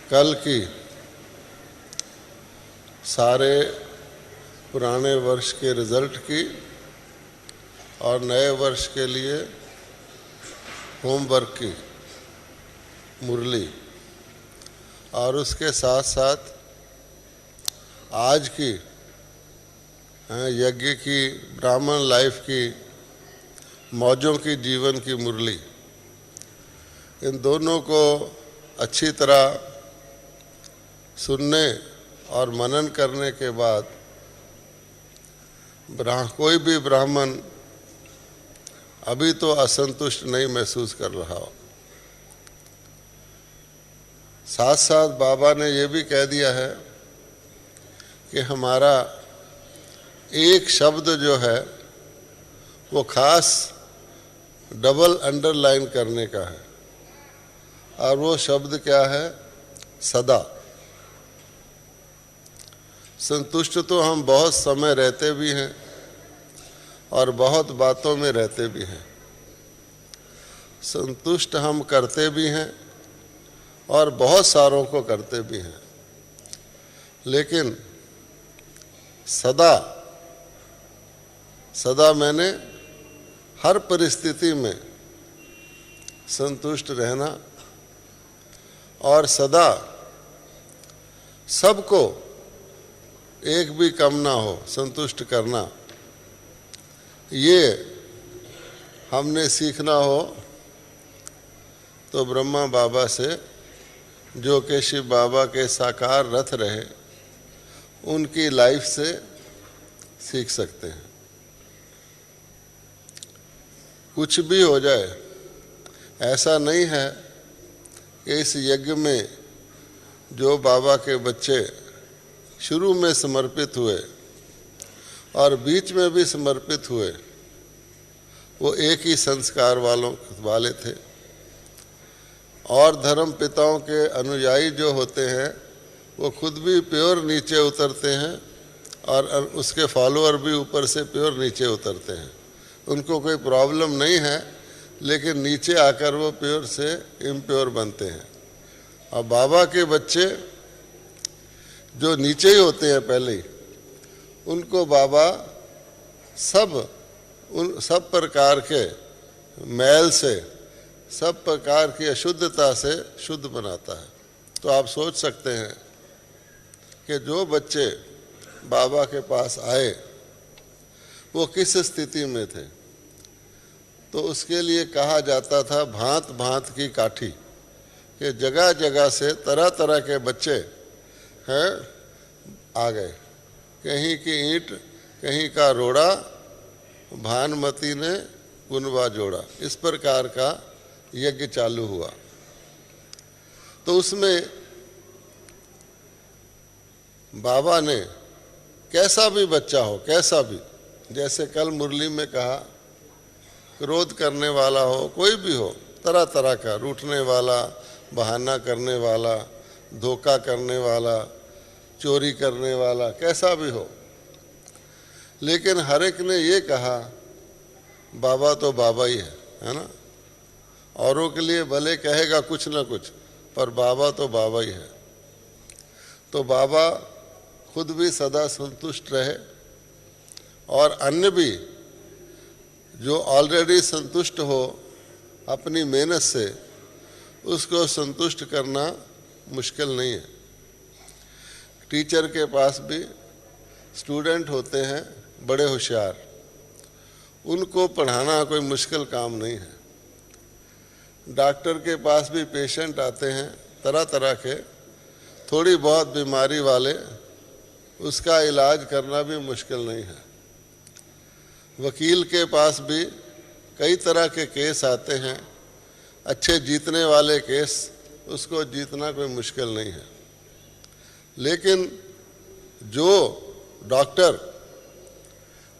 कल की सारे पुराने वर्ष के रिजल्ट की और नए वर्ष के लिए होमवर्क की मुरली, और उसके साथ साथ आज की यज्ञ की, ब्राह्मण लाइफ की, मौजों की जीवन की मुरली, इन दोनों को अच्छी तरह सुनने और मनन करने के बाद कोई भी ब्राह्मण अभी तो असंतुष्ट नहीं महसूस कर रहा हो। साथ साथ बाबा ने ये भी कह दिया है कि हमारा एक शब्द जो है वो खास डबल अंडरलाइन करने का है, और वो शब्द क्या है? सदा। संतुष्ट तो हम बहुत समय रहते भी हैं और बहुत बातों में रहते भी हैं, संतुष्ट हम करते भी हैं और बहुत सारों को करते भी हैं, लेकिन सदा, सदा मैंने हर परिस्थिति में संतुष्ट रहना और सदा सबको एक भी कम ना हो संतुष्ट करना, ये हमने सीखना हो तो ब्रह्मा बाबा से, जो कि शिव बाबा के साकार रथ रहे, उनकी लाइफ से सीख सकते हैं। कुछ भी हो जाए, ऐसा नहीं है कि इस यज्ञ में जो बाबा के बच्चे शुरू में समर्पित हुए और बीच में भी समर्पित हुए, वो एक ही संस्कार वाले थे, और धर्म पिताओं के अनुयायी जो होते हैं वो खुद भी प्योर नीचे उतरते हैं और उसके फॉलोअर भी ऊपर से प्योर नीचे उतरते हैं। उनको कोई प्रॉब्लम नहीं है, लेकिन नीचे आकर वो प्योर से इम्प्योर बनते हैं। और बाबा के बच्चे जो नीचे ही होते हैं पहले ही, उनको बाबा सब प्रकार के मैल से, सब प्रकार की अशुद्धता से शुद्ध बनाता है। तो आप सोच सकते हैं कि जो बच्चे बाबा के पास आए वो किस स्थिति में थे। तो उसके लिए कहा जाता था भांत भांत की काठी, कि जगह जगह से तरह तरह के बच्चे हैं आ गए। कहीं की ईंट, कहीं का रोड़ा, भानुमती ने गुनवा जोड़ा, इस प्रकार का यज्ञ चालू हुआ। तो उसमें बाबा ने कैसा भी बच्चा हो, कैसा भी, जैसे कल मुरली में कहा, क्रोध करने वाला हो, कोई भी हो, तरह तरह का, रूठने वाला, बहाना करने वाला, धोखा करने वाला, चोरी करने वाला, कैसा भी हो, लेकिन हर एक ने ये कहा बाबा तो बाबा ही है ना। औरों के लिए भले कहेगा कुछ ना कुछ, पर बाबा तो बाबा ही है। तो बाबा खुद भी सदा संतुष्ट रहे और अन्य भी जो ऑलरेडी संतुष्ट हो अपनी मेहनत से, उसको संतुष्ट करना मुश्किल नहीं है। टीचर के पास भी स्टूडेंट होते हैं बड़े होशियार, उनको पढ़ाना कोई मुश्किल काम नहीं है। डॉक्टर के पास भी पेशेंट आते हैं तरह तरह के, थोड़ी बहुत बीमारी वाले, उसका इलाज करना भी मुश्किल नहीं है। वकील के पास भी कई तरह के केस आते हैं, अच्छे जीतने वाले केस, उसको जीतना कोई मुश्किल नहीं है। लेकिन जो डॉक्टर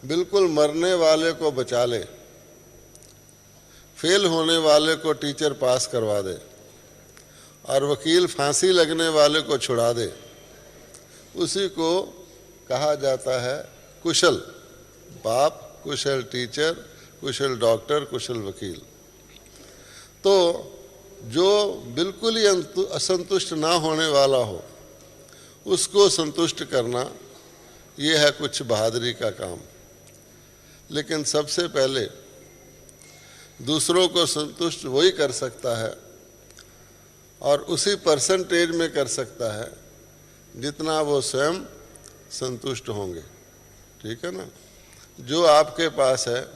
बिल्कुल मरने वाले को बचा ले, फेल होने वाले को टीचर पास करवा दे, और वकील फांसी लगने वाले को छुड़ा दे, उसी को कहा जाता है कुशल बाप, कुशल टीचर, कुशल डॉक्टर, कुशल वकील। तो जो बिल्कुल ही असंतुष्ट ना होने वाला हो उसको संतुष्ट करना, ये है कुछ बहादुरी का काम। लेकिन सबसे पहले दूसरों को संतुष्ट वही कर सकता है और उसी परसेंटेज में कर सकता है जितना वो स्वयं संतुष्ट होंगे। ठीक है ना? जो आपके पास है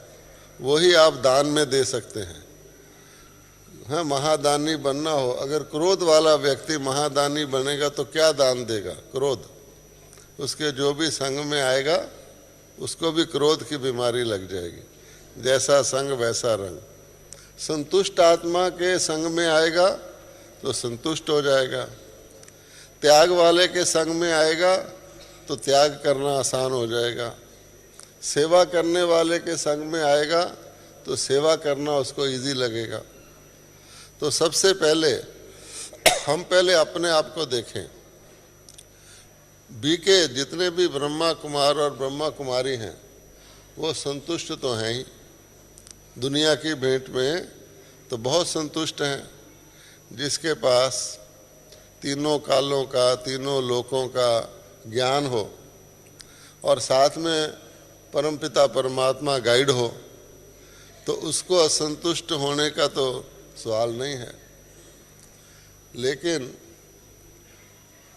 वही आप दान में दे सकते हैं। हाँ, महादानी बनना हो, अगर क्रोध वाला व्यक्ति महादानी बनेगा तो क्या दान देगा? क्रोध। उसके जो भी संग में आएगा उसको भी क्रोध की बीमारी लग जाएगी। जैसा संग वैसा रंग। संतुष्ट आत्मा के संग में आएगा तो संतुष्ट हो जाएगा, त्याग वाले के संग में आएगा तो त्याग करना आसान हो जाएगा, सेवा करने वाले के संग में आएगा तो सेवा करना उसको इजी लगेगा। तो सबसे पहले हम पहले अपने आप को देखें। बीके जितने भी ब्रह्मा कुमार और ब्रह्मा कुमारी हैं वो संतुष्ट तो हैं ही, दुनिया की भेंट में तो बहुत संतुष्ट हैं। जिसके पास तीनों कालों का, तीनों लोकों का ज्ञान हो और साथ में परमपिता परमात्मा गाइड हो तो उसको असंतुष्ट होने का तो सवाल नहीं है। लेकिन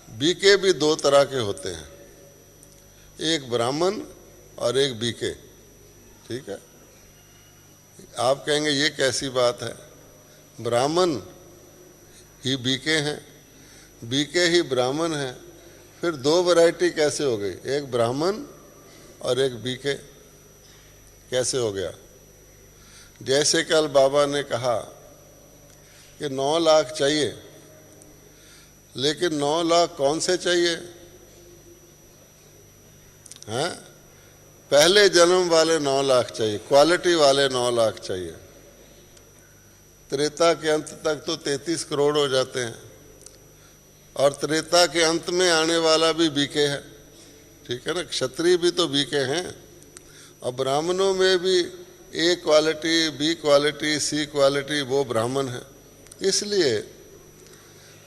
बीके भी दो तरह के होते हैं, एक ब्राह्मण और एक बीके। ठीक है? आप कहेंगे ये कैसी बात है? ब्राह्मण ही बीके हैं, बीके ही ब्राह्मण हैं, फिर दो वैरायटी कैसे हो गई? एक ब्राह्मण और एक बीके कैसे हो गया? जैसे कल बाबा ने कहा कि 9 लाख चाहिए, लेकिन 9 लाख कौन से चाहिए? हैं? पहले जन्म वाले 9 लाख चाहिए, क्वालिटी वाले 9 लाख चाहिए। त्रेता के अंत तक तो 33 करोड़ हो जाते हैं और त्रेता के अंत में आने वाला भी बीके है। ठीक है ना? क्षत्रिय भी तो बीके हैं और ब्राह्मणों में भी ए क्वालिटी, बी क्वालिटी, सी क्वालिटी वो ब्राह्मण है। इसलिए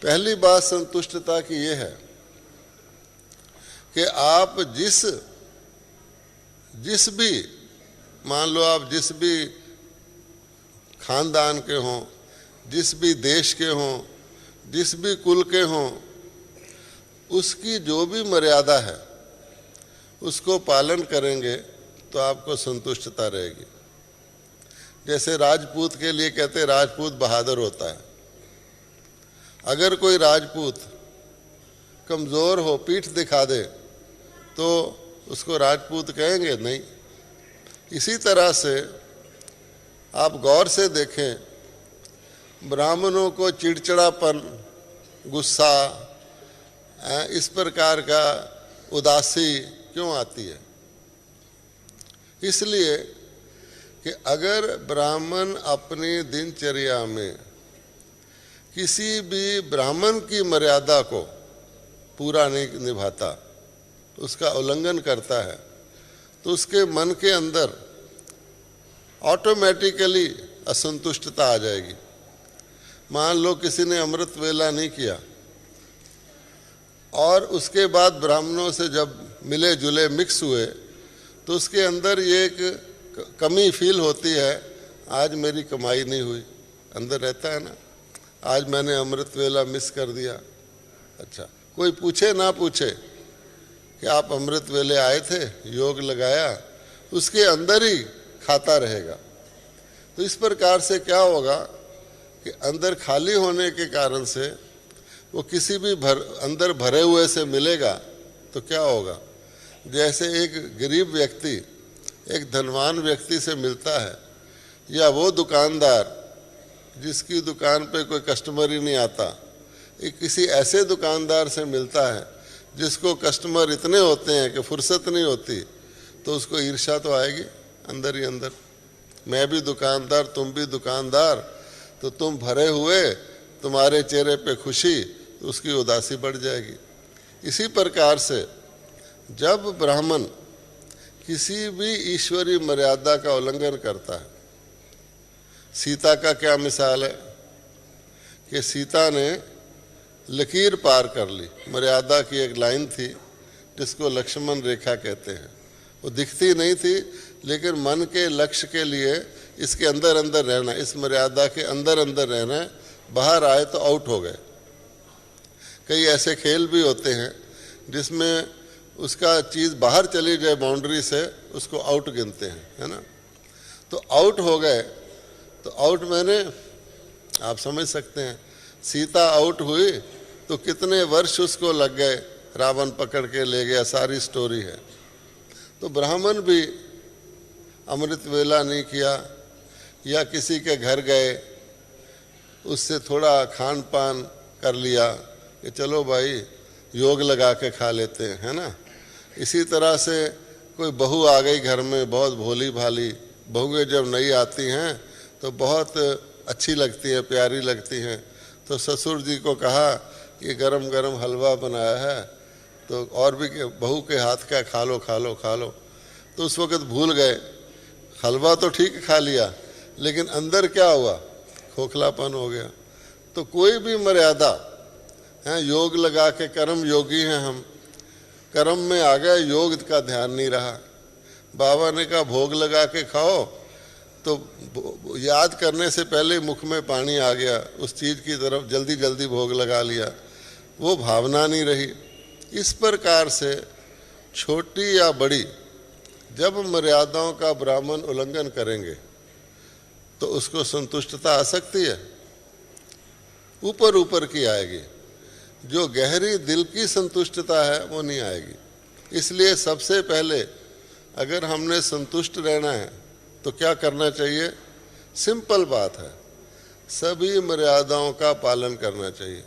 पहली बात संतुष्टता की ये है कि आप जिस भी, मान लो आप जिस भी खानदान के हों, जिस भी देश के हों, जिस भी कुल के हों, उसकी जो भी मर्यादा है उसको पालन करेंगे तो आपको संतुष्टता रहेगी। जैसे राजपूत के लिए कहते हैं राजपूत बहादुर होता है। अगर कोई राजपूत कमज़ोर हो, पीठ दिखा दे तो उसको राजपूत कहेंगे? नहीं। इसी तरह से आप गौर से देखें, ब्राह्मणों को चिड़चिड़ापन, गुस्सा, इस प्रकार का उदासी क्यों आती है? इसलिए कि अगर ब्राह्मण अपनी दिनचर्या में किसी भी ब्राह्मण की मर्यादा को पूरा नहीं निभाता, उसका उल्लंघन करता है, तो उसके मन के अंदर ऑटोमेटिकली असंतुष्टता आ जाएगी। मान लो किसी ने अमृत वेला नहीं किया और उसके बाद ब्राह्मणों से जब मिले जुले, मिक्स हुए, तो उसके अंदर ये एक कमी फील होती है, आज मेरी कमाई नहीं हुई। अंदर रहता है ना, आज मैंने अमृत वेला मिस कर दिया। अच्छा, कोई पूछे ना पूछे कि आप अमृत वेले आए थे, योग लगाया, उसके अंदर ही खाता रहेगा। तो इस प्रकार से क्या होगा कि अंदर खाली होने के कारण से वो किसी भी अंदर भरे हुए से मिलेगा तो क्या होगा? जैसे एक गरीब व्यक्ति एक धनवान व्यक्ति से मिलता है, या वो दुकानदार जिसकी दुकान पे कोई कस्टमर ही नहीं आता, एक किसी ऐसे दुकानदार से मिलता है जिसको कस्टमर इतने होते हैं कि फुर्सत नहीं होती, तो उसको ईर्ष्या तो आएगी अंदर ही अंदर। मैं भी दुकानदार, तुम भी दुकानदार, तो तुम भरे हुए, तुम्हारे चेहरे पे खुशी, तो उसकी उदासी बढ़ जाएगी। इसी प्रकार से जब ब्राह्मण किसी भी ईश्वरीय मर्यादा का उल्लंघन करता है, सीता का क्या मिसाल है कि सीता ने लकीर पार कर ली। मर्यादा की एक लाइन थी जिसको लक्ष्मण रेखा कहते हैं। वो दिखती नहीं थी, लेकिन मन के लक्ष्य के लिए इसके अंदर अंदर रहना, इस मर्यादा के अंदर अंदर रहना, बाहर आए तो आउट हो गए। कई ऐसे खेल भी होते हैं जिसमें उसका चीज़ बाहर चली जाए बाउंड्री से, उसको आउट गिनते हैं, है ना। तो आउट हो गए, तो आउट मैंने आप समझ सकते हैं, सीता आउट हुई तो कितने वर्ष उसको लग गए, रावण पकड़ के ले गया, सारी स्टोरी है। तो ब्राह्मण भी अमृत वेला नहीं किया, या किसी के घर गए, उससे थोड़ा खान पान कर लिया कि चलो भाई योग लगा के खा लेते हैं, है ना। इसी तरह से कोई बहू आ गई घर में, बहुत भोली भाली। बहुएं जब नई आती हैं तो बहुत अच्छी लगती हैं, प्यारी लगती हैं। तो ससुर जी को कहा कि गरम गरम हलवा बनाया है, तो और भी बहू के हाथ का खा लो खा लो खा लो। तो उस वक़्त भूल गए, हलवा तो ठीक खा लिया, लेकिन अंदर क्या हुआ, खोखलापन हो गया। तो कोई भी मर्यादा है, योग लगा के, कर्म योगी हैं हम, कर्म में आ गए, योग का ध्यान नहीं रहा। बाबा ने कहा भोग लगा के खाओ, तो याद करने से पहले मुख में पानी आ गया, उस चीज़ की तरफ जल्दी जल्दी भोग लगा लिया, वो भावना नहीं रही। इस प्रकार से छोटी या बड़ी जब मर्यादाओं का ब्राह्मण उल्लंघन करेंगे तो उसको संतुष्टता आ सकती है, ऊपर ऊपर की आएगी, जो गहरी दिल की संतुष्टता है वो नहीं आएगी। इसलिए सबसे पहले अगर हमने संतुष्ट रहना है तो क्या करना चाहिए, सिंपल बात है, सभी मर्यादाओं का पालन करना चाहिए।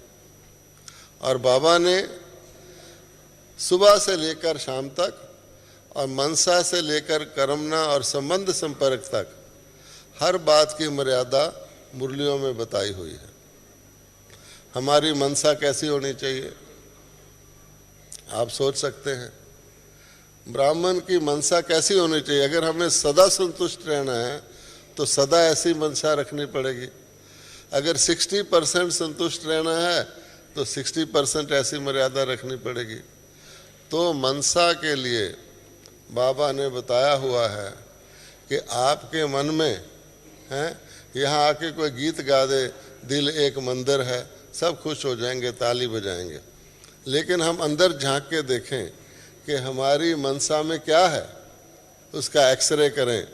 और बाबा ने सुबह से लेकर शाम तक और मनसा से लेकर कर्मना और संबंध संपर्क तक हर बात की मर्यादा मुरलियों में बताई हुई है। हमारी मनसा कैसी होनी चाहिए आप सोच सकते हैं। ब्राह्मण की मनसा कैसी होनी चाहिए, अगर हमें सदा संतुष्ट रहना है तो सदा ऐसी मनसा रखनी पड़ेगी। अगर 60% संतुष्ट रहना है तो 60% ऐसी मर्यादा रखनी पड़ेगी। तो मनसा के लिए बाबा ने बताया हुआ है कि आपके मन में है, यहाँ आके कोई गीत गा दे, दिल एक मंदिर है, सब खुश हो जाएंगे, ताली बजाएंगे। लेकिन हम अंदर झांक के देखें कि हमारी मनसा में क्या है, उसका एक्सरे करें,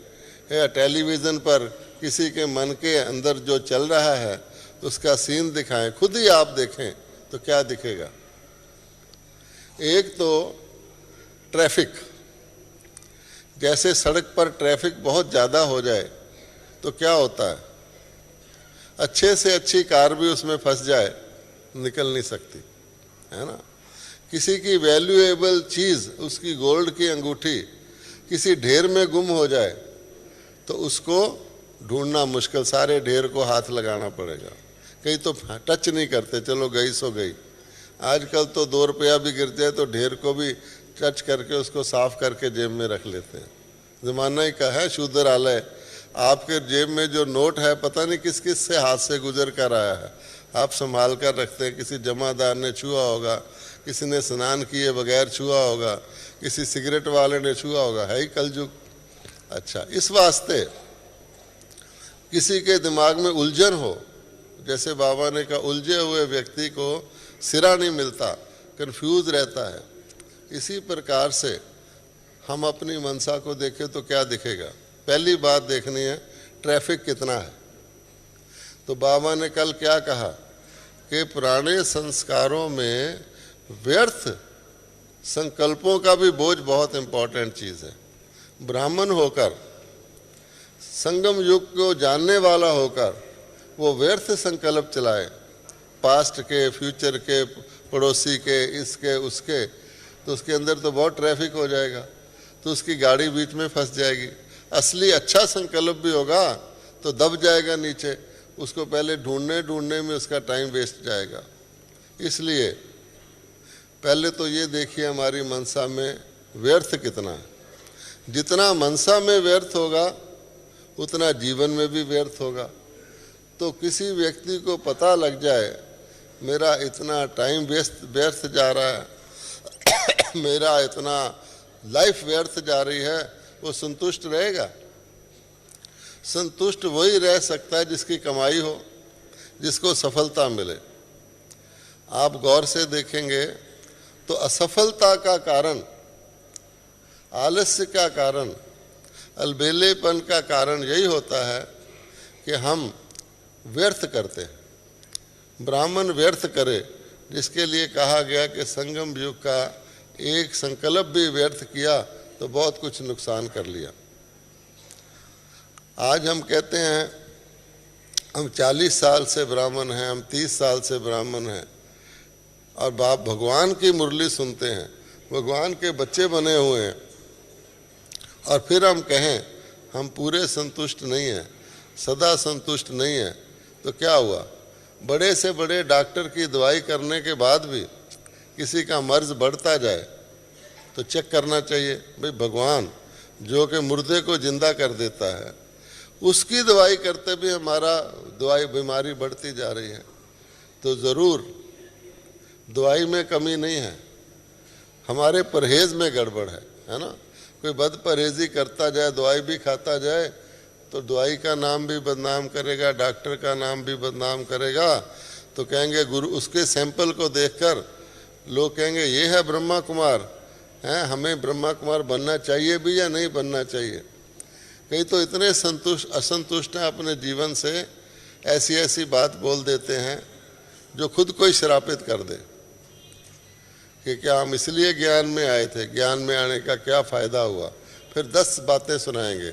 या टेलीविज़न पर किसी के मन के अंदर जो चल रहा है उसका सीन दिखाएं, खुद ही आप देखें तो क्या दिखेगा। एक तो ट्रैफिक, जैसे सड़क पर ट्रैफिक बहुत ज़्यादा हो जाए तो क्या होता है, अच्छे से अच्छी कार भी उसमें फंस जाए, निकल नहीं सकती, है ना। किसी की वैल्यूएबल चीज़, उसकी गोल्ड की अंगूठी किसी ढेर में गुम हो जाए तो उसको ढूंढना मुश्किल, सारे ढेर को हाथ लगाना पड़ेगा। कई तो टच नहीं करते, चलो गई सो गई। आजकल तो 2 रुपया भी गिर जाए तो ढेर को भी टच करके उसको साफ करके जेब में रख लेते हैं। ज़माना ही का है शूद्रालय। आपके जेब में जो नोट है पता नहीं किस किस से हाथ से गुजर कर आया है, आप संभाल कर रखते हैं। किसी जमादार ने छुआ होगा, किसी ने स्नान किए बगैर छुआ होगा, किसी सिगरेट वाले ने छुआ होगा, है ही कलयुग। अच्छा, इस वास्ते किसी के दिमाग में उलझन हो, जैसे बाबा ने कहा उलझे हुए व्यक्ति को सिरा नहीं मिलता, कंफ्यूज रहता है। इसी प्रकार से हम अपनी मनसा को देखें तो क्या दिखेगा। पहली बात देखनी है ट्रैफिक कितना है। तो बाबा ने कल क्या कहा कि पुराने संस्कारों में व्यर्थ संकल्पों का भी बोझ बहुत इम्पोर्टेंट चीज़ है। ब्राह्मण होकर, संगम युग को जानने वाला होकर वो व्यर्थ संकल्प चलाए, पास्ट के, फ्यूचर के, पड़ोसी के, इसके उसके, तो उसके अंदर तो बहुत ट्रैफिक हो जाएगा, तो उसकी गाड़ी बीच में फंस जाएगी। असली अच्छा संकल्प भी होगा तो दब जाएगा नीचे, उसको पहले ढूंढने में उसका टाइम वेस्ट जाएगा। इसलिए पहले तो ये देखिए हमारी मनसा में व्यर्थ कितना है। जितना मनसा में व्यर्थ होगा उतना जीवन में भी व्यर्थ होगा। तो किसी व्यक्ति को पता लग जाए मेरा इतना टाइम व्यर्थ जा रहा है मेरा इतना लाइफ व्यर्थ जा रही है, वो संतुष्ट रहेगा? संतुष्ट वही रह सकता है जिसकी कमाई हो, जिसको सफलता मिले। आप गौर से देखेंगे तो असफलता का कारण, आलस्य का कारण, अलबेलेपन का कारण यही होता है कि हम व्यर्थ करते हैं। ब्राह्मण व्यर्थ करे, जिसके लिए कहा गया कि संगम युग का एक संकल्प भी व्यर्थ किया तो बहुत कुछ नुकसान कर लिया। आज हम कहते हैं हम 40 साल से ब्राह्मण हैं, हम 30 साल से ब्राह्मण हैं, और बाप भगवान की मुरली सुनते हैं, भगवान के बच्चे बने हुए हैं, और फिर हम कहें हम पूरे संतुष्ट नहीं हैं, सदा संतुष्ट नहीं हैं, तो क्या हुआ? बड़े से बड़े डॉक्टर की दवाई करने के बाद भी किसी का मर्ज बढ़ता जाए तो चेक करना चाहिए। भाई भगवान जो कि मुर्दे को जिंदा कर देता है, उसकी दवाई करते भी हमारा बीमारी बढ़ती जा रही है, तो ज़रूर दवाई में कमी नहीं है, हमारे परहेज़ में गड़बड़ है ना। कोई बद परहेज़ी करता जाए, दवाई भी खाता जाए, तो दवाई का नाम भी बदनाम करेगा, डॉक्टर का नाम भी बदनाम करेगा। तो कहेंगे गुरु, उसके सैंपल को देखकर लोग कहेंगे ये है ब्रह्मा कुमार, हैं, हमें ब्रह्मा कुमार बनना चाहिए भी या नहीं बनना चाहिए। कई तो इतने असंतुष्ट हैं अपने जीवन से, ऐसी ऐसी बात बोल देते हैं जो खुद को ही श्रापित कर दे कि क्या हम इसलिए ज्ञान में आए थे, ज्ञान में आने का क्या फ़ायदा हुआ। फिर 10 बातें सुनाएंगे,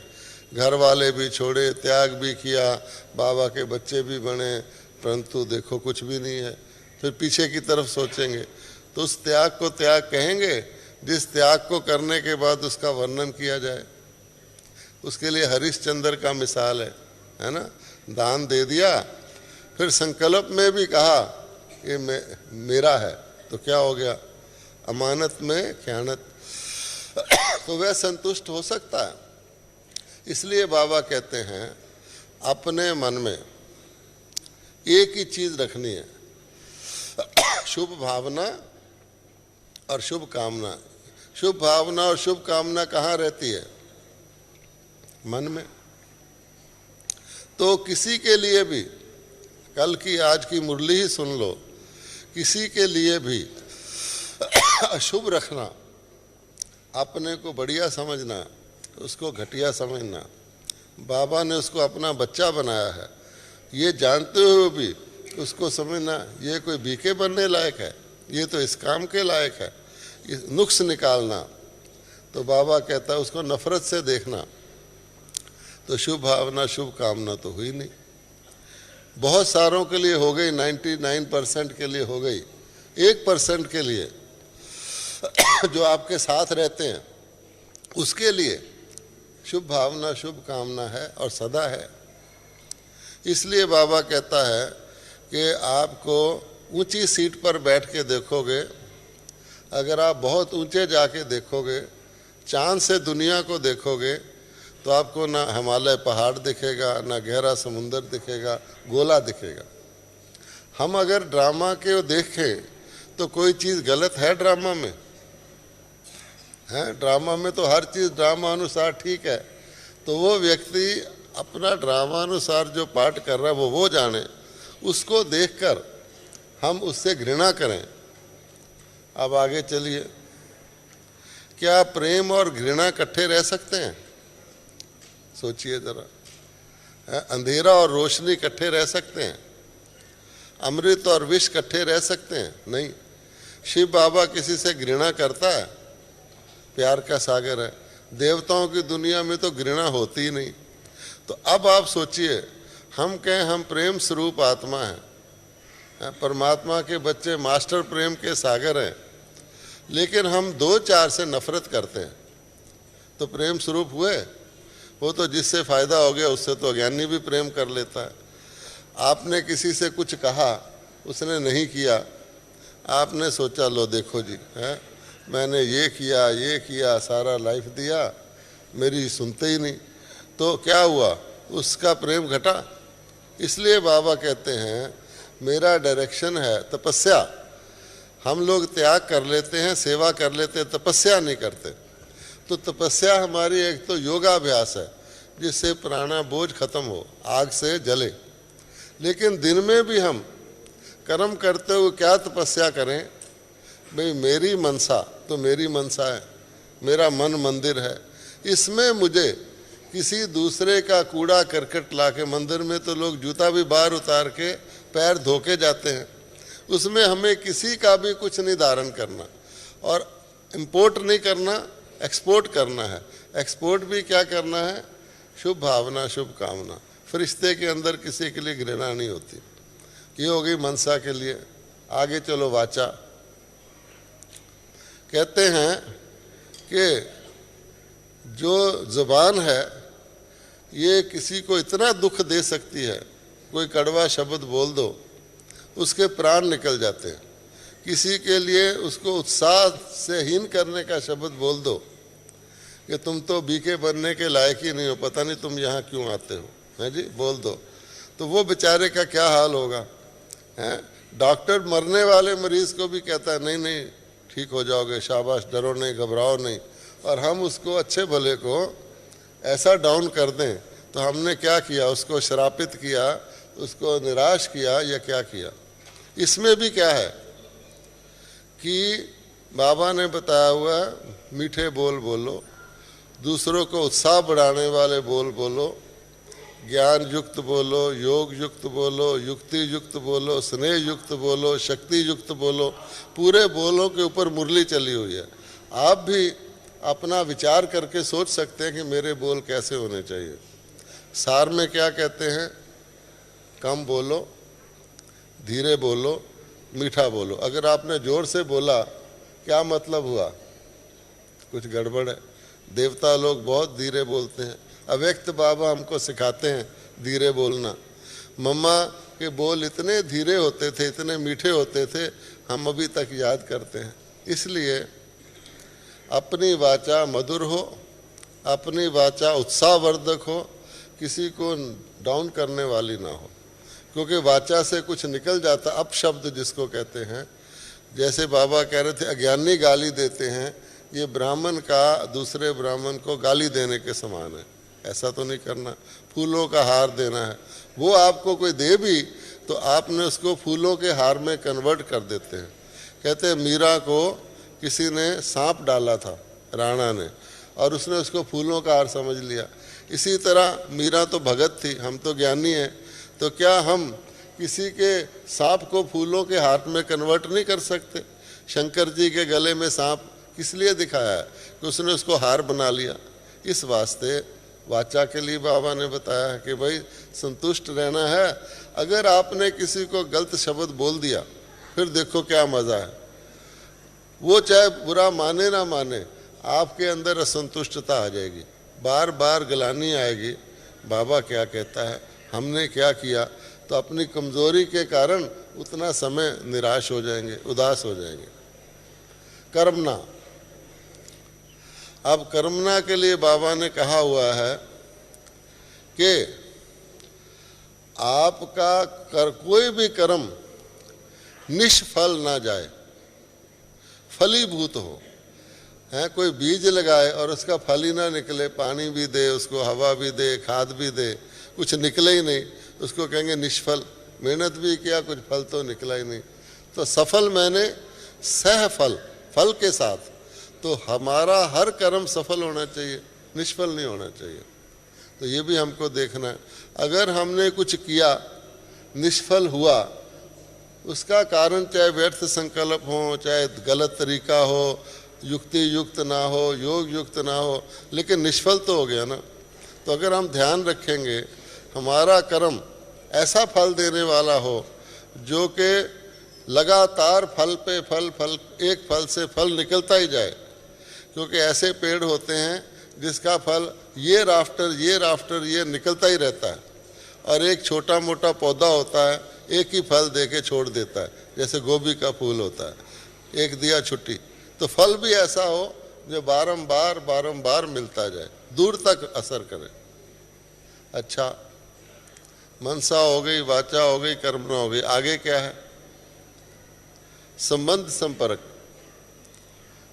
घर वाले भी छोड़े, त्याग भी किया, बाबा के बच्चे भी बने, परंतु देखो कुछ भी नहीं है। फिर पीछे की तरफ सोचेंगे तो उस त्याग को त्याग कहेंगे जिस त्याग को करने के बाद उसका वर्णन किया जाए। उसके लिए हरिश्चंद्र का मिसाल है ना, दान दे दिया, फिर संकल्प में भी कहा ये मेरा है, तो क्या हो गया? अमानत में ख़यानत। तो वह संतुष्ट हो सकता है। इसलिए बाबा कहते हैं अपने मन में एक ही चीज़ रखनी है, शुभ भावना और शुभ कामना। शुभ भावना और शुभ कामना कहाँ रहती है? मन में। तो किसी के लिए भी, कल की आज की मुरली ही सुन लो, किसी के लिए भी अशुभ रखना, अपने को बढ़िया समझना, उसको घटिया समझना। बाबा ने उसको अपना बच्चा बनाया है, ये जानते हुए भी उसको समझना ये कोई बीके बनने लायक है, ये तो इस काम के लायक है, नुक्स निकालना। तो बाबा कहता है उसको नफरत से देखना, तो शुभ भावना शुभ कामना तो हुई नहीं। बहुत सारों के लिए हो गई, 99% के लिए हो गई, 1% के लिए जो आपके साथ रहते हैं उसके लिए शुभ भावना शुभ कामना है और सदा है। इसलिए बाबा कहता है कि आपको ऊंची सीट पर बैठ के देखोगे, अगर आप बहुत ऊंचे जाके देखोगे, चांद से दुनिया को देखोगे, तो आपको ना हिमालय पहाड़ दिखेगा, ना गहरा समुंदर दिखेगा, गोला दिखेगा। हम अगर ड्रामा के देखें तो कोई चीज़ गलत है ड्रामा में? है, ड्रामा में तो हर चीज़ ड्रामा अनुसार ठीक है। तो वो व्यक्ति अपना ड्रामा अनुसार जो पाठ कर रहा है वो जाने, उसको देखकर हम उससे घृणा करें। अब आगे चलिए, क्या प्रेम और घृणा इकट्ठे रह सकते हैं? सोचिए जरा। अंधेरा और रोशनी इकट्ठे रह सकते हैं? अमृत और विष इकट्ठे रह सकते हैं? नहीं। शिव बाबा किसी से घृणा करता है? प्यार का सागर है। देवताओं की दुनिया में तो घृणा होती ही नहीं। तो अब आप सोचिए, हम कहें हम प्रेम स्वरूप आत्मा हैं, परमात्मा के बच्चे मास्टर प्रेम के सागर हैं, लेकिन हम 2-4 से नफरत करते हैं, तो प्रेम स्वरूप हुए? वो तो जिससे फ़ायदा हो गया उससे तो अज्ञानी भी प्रेम कर लेता है। आपने किसी से कुछ कहा, उसने नहीं किया, आपने सोचा लो देखो जी, है मैंने ये किया, सारा लाइफ दिया, मेरी सुनते ही नहीं, तो क्या हुआ? उसका प्रेम घटा? इसलिए बाबा कहते हैं मेरा डायरेक्शन है तपस्या। हम लोग त्याग कर लेते हैं, सेवा कर लेते हैं, तपस्या नहीं करते। तो तपस्या हमारी एक तो योगाभ्यास है जिससे प्राणा बोझ खत्म हो, आग से जले। लेकिन दिन में भी हम कर्म करते हुए क्या तपस्या करें? भाई मेरी मनसा तो मेरी मनसा है, मेरा मन मंदिर है, इसमें मुझे किसी दूसरे का कूड़ा करकट लाके, मंदिर में तो लोग जूता भी बाहर उतार के पैर धो के जाते हैं, उसमें हमें किसी का भी कुछ नहीं धारण करना और इंपोर्ट नहीं करना, एक्सपोर्ट करना है। एक्सपोर्ट भी क्या करना है? शुभ भावना, शुभ कामना। फरिश्ते के अंदर किसी के लिए घृणा नहीं होती। ये हो गई मनसा के लिए। आगे चलो वाचा। कहते हैं कि जो जुबान है ये किसी को इतना दुख दे सकती है, कोई कड़वा शब्द बोल दो उसके प्राण निकल जाते हैं। किसी के लिए उसको उत्साह से हीन करने का शब्द बोल दो कि तुम तो बीके बनने के लायक ही नहीं हो, पता नहीं तुम यहाँ क्यों आते हो, है जी, बोल दो, तो वो बेचारे का क्या हाल होगा, हैं? डॉक्टर मरने वाले मरीज को भी कहता है नहीं नहीं ठीक हो जाओगे, शाबाश, डरो नहीं, घबराओ नहीं, और हम उसको अच्छे भले को ऐसा डाउन कर दें तो हमने क्या किया? उसको श्रापित किया, उसको निराश किया या क्या किया? इसमें भी क्या है कि बाबा ने बताया हुआ मीठे बोल बोलो, दूसरों को उत्साह बढ़ाने वाले बोल बोलो, ज्ञान युक्त बोलो, योग युक्त बोलो, युक्ति युक्त बोलो, स्नेह युक्त बोलो, शक्ति युक्त बोलो। पूरे बोलों के ऊपर मुरली चली हुई है। आप भी अपना विचार करके सोच सकते हैं कि मेरे बोल कैसे होने चाहिए। सार में क्या कहते हैं? कम बोलो, धीरे बोलो, मीठा बोलो। अगर आपने जोर से बोला क्या मतलब हुआ? कुछ गड़बड़ है। देवता लोग बहुत धीरे बोलते हैं। अव्यक्त बाबा हमको सिखाते हैं धीरे बोलना। मम्मा के बोल इतने धीरे होते थे, इतने मीठे होते थे, हम अभी तक याद करते हैं। इसलिए अपनी वाचा मधुर हो, अपनी वाचा उत्साहवर्धक हो, किसी को डाउन करने वाली ना हो, क्योंकि वाचा से कुछ निकल जाता। अपशब्द जिसको कहते हैं, जैसे बाबा कह रहे थे अज्ञानी गाली देते हैं, ये ब्राह्मण का दूसरे ब्राह्मण को गाली देने के समान है। ऐसा तो नहीं करना। फूलों का हार देना है, वो आपको कोई दे भी तो आपने उसको फूलों के हार में कन्वर्ट कर देते हैं। कहते हैं मीरा को किसी ने सांप डाला था, राणा ने, और उसने उसको फूलों का हार समझ लिया। इसी तरह मीरा तो भगत थी, हम तो ज्ञानी हैं, तो क्या हम किसी के सांप को फूलों के हार में कन्वर्ट नहीं कर सकते? शंकर जी के गले में सांप किस लिए दिखाया है? कि उसने उसको हार बना लिया। इस वास्ते वाचा के लिए बाबा ने बताया है कि भाई संतुष्ट रहना है। अगर आपने किसी को गलत शब्द बोल दिया, फिर देखो क्या मज़ा है। वो चाहे बुरा माने ना माने, आपके अंदर असंतुष्टता आ जाएगी, बार बार गिलानी आएगी। बाबा क्या कहता है, हमने क्या किया? तो अपनी कमज़ोरी के कारण उतना समय निराश हो जाएंगे, उदास हो जाएंगे। कर्मना। अब कर्मना के लिए बाबा ने कहा हुआ है कि आपका कोई भी कर्म निष्फल ना जाए, फलीभूत हो। है कोई बीज लगाए और उसका फल ही ना निकले, पानी भी दे उसको, हवा भी दे, खाद भी दे, कुछ निकले ही नहीं, उसको कहेंगे निष्फल। मेहनत भी किया, कुछ फल तो निकला ही नहीं। तो सफल मैंने सहफल, फल के साथ। तो हमारा हर कर्म सफल होना चाहिए, निष्फल नहीं होना चाहिए। तो ये भी हमको देखना है। अगर हमने कुछ किया, निष्फल हुआ, उसका कारण चाहे व्यर्थ संकल्प हो, चाहे गलत तरीका हो, युक्ति युक्त ना हो, योग युक्त ना हो, लेकिन निष्फल तो हो गया ना। तो अगर हम ध्यान रखेंगे, हमारा कर्म ऐसा फल देने वाला हो जो कि लगातार फल पे फल, फल एक फल से फल निकलता ही जाए। क्योंकि ऐसे पेड़ होते हैं जिसका फल ईयर आफ्टर ये निकलता ही रहता है, और एक छोटा मोटा पौधा होता है, एक ही फल दे के छोड़ देता है, जैसे गोभी का फूल होता है, एक दिया छुट्टी। तो फल भी ऐसा हो जो बारंबार बारंबार मिलता जाए, दूर तक असर करे। अच्छा, मनसा हो गई, वाचा हो गई, कर्मणा हो गई। आगे क्या है? संबंध संपर्क,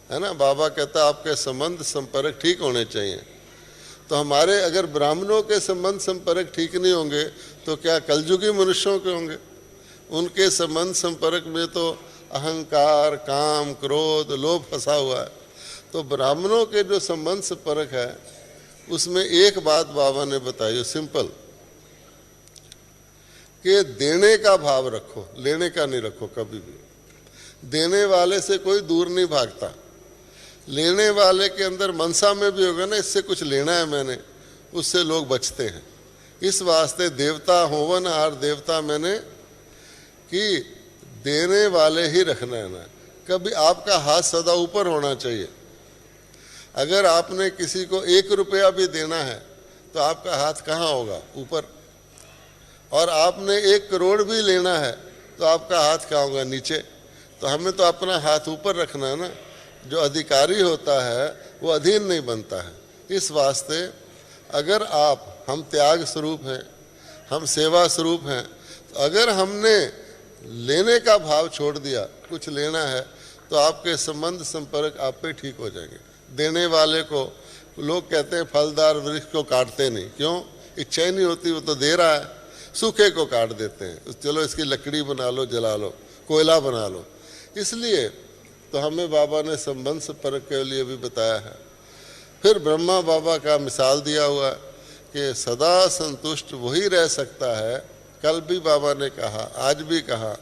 है ना। बाबा कहता आपके संबंध संपर्क ठीक होने चाहिए। तो हमारे अगर ब्राह्मणों के संबंध संपर्क ठीक नहीं होंगे तो क्या कलयुगी मनुष्यों के होंगे? उनके संबंध संपर्क में तो अहंकार, काम, क्रोध, लोभ फंसा हुआ है। तो ब्राह्मणों के जो संबंध संपर्क है उसमें एक बात बाबा ने बताई, सिंपल, कि देने का भाव रखो, लेने का नहीं रखो कभी भी। देने वाले से कोई दूर नहीं भागता। लेने वाले के अंदर मनसा में भी होगा ना, इससे कुछ लेना है मैंने, उससे लोग बचते हैं। इस वास्ते देवता होवन आर देवता मैंने कि देने वाले ही रखना है ना। कभी आपका हाथ सदा ऊपर होना चाहिए। अगर आपने किसी को 1 रुपया भी देना है तो आपका हाथ कहाँ होगा? ऊपर। और आपने 1 करोड़ भी लेना है तो आपका हाथ कहाँ होगा? नीचे। तो हमें तो अपना हाथ ऊपर रखना है ना। जो अधिकारी होता है वो अधीन नहीं बनता है। इस वास्ते अगर हम त्याग स्वरूप हैं, हम सेवा स्वरूप हैं, तो अगर हमने लेने का भाव छोड़ दिया, कुछ लेना है, तो आपके संबंध संपर्क आप पे ठीक हो जाएंगे। देने वाले को लोग कहते हैं फलदार वृक्ष को काटते नहीं। क्यों? इच्छा ही नहीं होती, वो तो दे रहा है। सूखे को काट देते हैं, चलो इसकी लकड़ी बना लो, जला लो, कोयला बना लो। इसलिए तो हमें बाबा ने संबंध संपर्क के लिए भी बताया है। फिर ब्रह्मा बाबा का मिसाल दिया हुआ है कि सदा संतुष्ट वही रह सकता है। कल भी बाबा ने कहा, आज भी कहा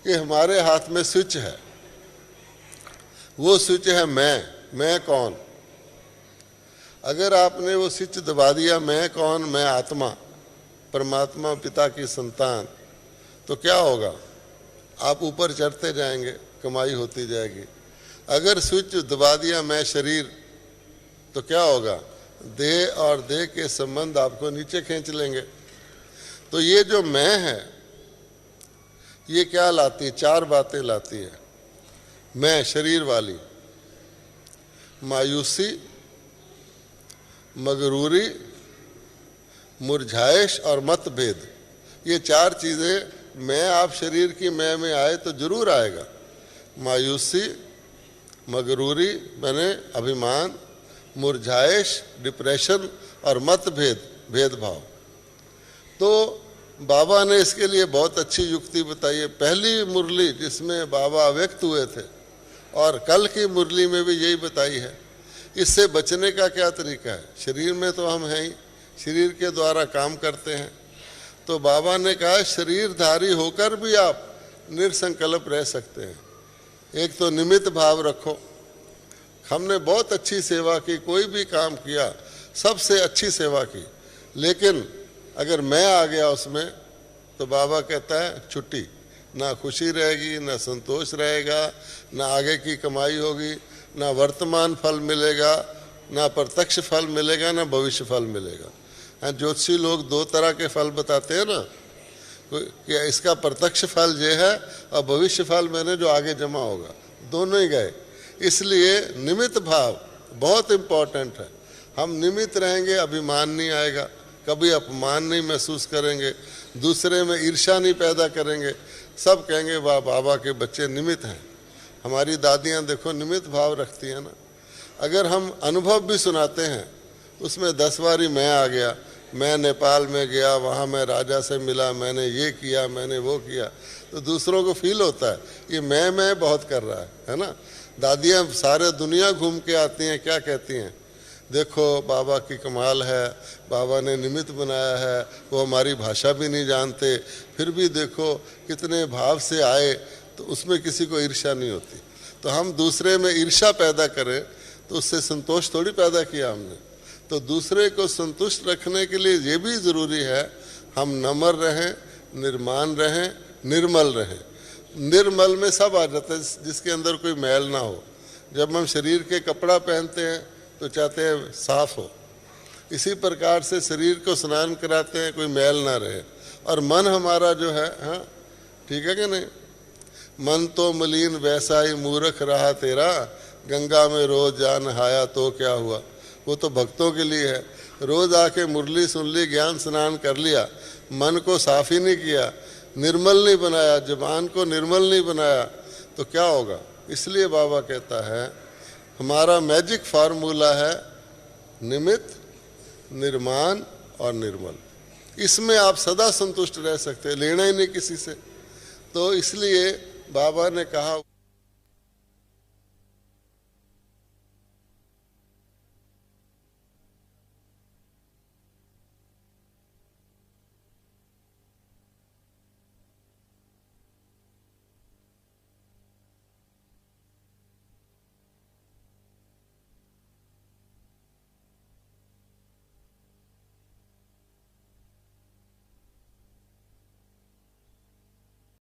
कि हमारे हाथ में स्विच है। वो स्विच है मैं कौन। अगर आपने वो स्विच दबा दिया, मैं कौन, मैं आत्मा, परमात्मा पिता की संतान, तो क्या होगा? आप ऊपर चढ़ते जाएंगे, कमाई होती जाएगी। अगर स्विच दबा दिया मैं शरीर, तो क्या होगा? देह और देह के संबंध आपको नीचे खींच लेंगे। तो ये जो मैं है, ये क्या लाती है? 4 बातें लाती है। मैं शरीर वाली, मायूसी, मगरूरी, मुरझाइश और मतभेद। ये 4 चीज़ें मैं आप शरीर की मैं में आए तो जरूर आएगा। मायूसी, मगरूरी मैंने अभिमान, मुरझाइश डिप्रेशन और मतभेद भेदभाव। तो बाबा ने इसके लिए बहुत अच्छी युक्ति बताई है। पहली मुरली जिसमें बाबा व्यक्त हुए थे और कल की मुरली में भी यही बताई है। इससे बचने का क्या तरीका है? शरीर में तो हम हैं ही, शरीर के द्वारा काम करते हैं। तो बाबा ने कहा शरीरधारी होकर भी आप निरसंकल्प रह सकते हैं। एक तो निमित्त भाव रखो। हमने बहुत अच्छी सेवा की, कोई भी काम किया, सबसे अच्छी सेवा की, लेकिन अगर मैं आ गया उसमें तो बाबा कहता है छुट्टी। ना खुशी रहेगी, ना संतोष रहेगा, ना आगे की कमाई होगी, ना वर्तमान फल मिलेगा, ना प्रत्यक्ष फल मिलेगा, ना भविष्य फल मिलेगा। हाँ, ज्योतिषी लोग 2 तरह के फल बताते हैं ना, कि इसका प्रत्यक्ष फल ये है और भविष्य फल मैंने जो आगे जमा होगा, दोनों ही गए। इसलिए निमित्त भाव बहुत इम्पोर्टेंट है। हम निमित्त रहेंगे, अभिमान नहीं आएगा, कभी अपमान नहीं महसूस करेंगे, दूसरे में ईर्ष्या नहीं पैदा करेंगे। सब कहेंगे वाह बाबा के बच्चे निमित्त हैं। हमारी दादियाँ देखो निमित्त भाव रखती हैं ना। अगर हम अनुभव भी सुनाते हैं उसमें 10 बारी मैं आ गया, मैं नेपाल में गया, वहाँ मैं राजा से मिला, मैंने ये किया, मैंने वो किया, तो दूसरों को फील होता है ये मैं बहुत कर रहा है ना। दादियाँ सारे दुनिया घूम के आती हैं, क्या कहती हैं? देखो बाबा की कमाल है, बाबा ने निमित्त बनाया है, वो हमारी भाषा भी नहीं जानते, फिर भी देखो कितने भाव से आए, तो उसमें किसी को ईर्ष्या नहीं होती। तो हम दूसरे में ईर्ष्या पैदा करें तो उससे संतोष थोड़ी पैदा किया हमने। तो दूसरे को संतुष्ट रखने के लिए ये भी ज़रूरी है हम नम्र रहें, निर्माण रहें, निर्मल रहें। निर्मल में सब आ जाता है, जिसके अंदर कोई मैल ना हो। जब हम शरीर के कपड़ा पहनते हैं तो चाहते हैं साफ हो, इसी प्रकार से शरीर को स्नान कराते हैं कोई मैल ना रहे। और मन हमारा जो है, हाँ ठीक है कि नहीं? मन तो मलिन वैसा ही मूर्ख रहा तेरा, गंगा में रोज जा नहाया तो क्या हुआ। वो तो भक्तों के लिए है। रोज आके मुरली सुन ली, ज्ञान स्नान कर लिया, मन को साफ ही नहीं किया, निर्मल नहीं बनाया, जुबान को निर्मल नहीं बनाया, तो क्या होगा। इसलिए बाबा कहता है हमारा मैजिक फार्मूला है निमित्त, निर्माण और निर्मल। इसमें आप सदा संतुष्ट रह सकते हैं, लेना ही नहीं किसी से। तो इसलिए बाबा ने कहा